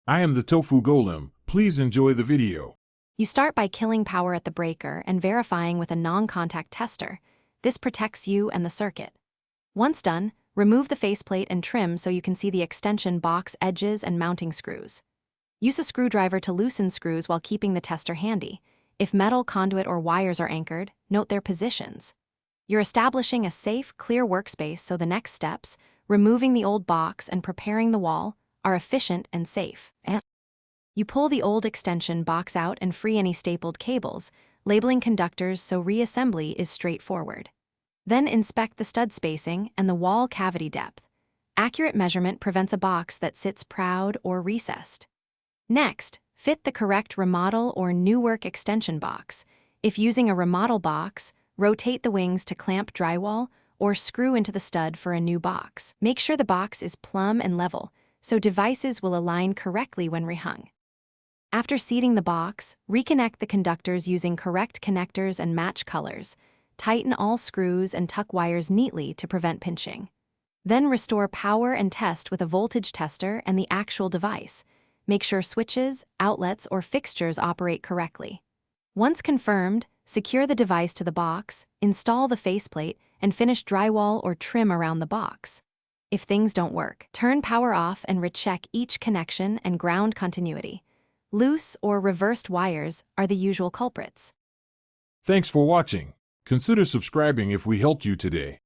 I am the tofu golem. Please enjoy the video. You start by killing power at the breaker and verifying with a non-contact tester. This protects you and the circuit. Once done, remove the faceplate and trim so you can see the extension box edges and mounting screws. Use a screwdriver to loosen screws while keeping the tester handy. If metal, conduit, or wires are anchored, note their positions. You're establishing a safe, clear workspace so the next steps, removing the old box and preparing the wall, are efficient and safe. You pull the old extension box out and free any stapled cables, labeling conductors so reassembly is straightforward. Then inspect the stud spacing and the wall cavity depth. Accurate measurement prevents a box that sits proud or recessed. Next, fit the correct remodel or new work extension box. If using a remodel box, rotate the wings to clamp drywall or screw into the stud for a new box. Make sure the box is plumb and level, so devices will align correctly when rehung. After seating the box, reconnect the conductors using correct connectors and match colors. Tighten all screws and tuck wires neatly to prevent pinching. Then restore power and test with a voltage tester and the actual device. Make sure switches, outlets, or fixtures operate correctly. Once confirmed, secure the device to the box, install the faceplate, and finish drywall or trim around the box. If things don't work, turn power off and recheck each connection and ground continuity. Loose or reversed wires are the usual culprits. Thanks for watching. Consider subscribing if we helped you today.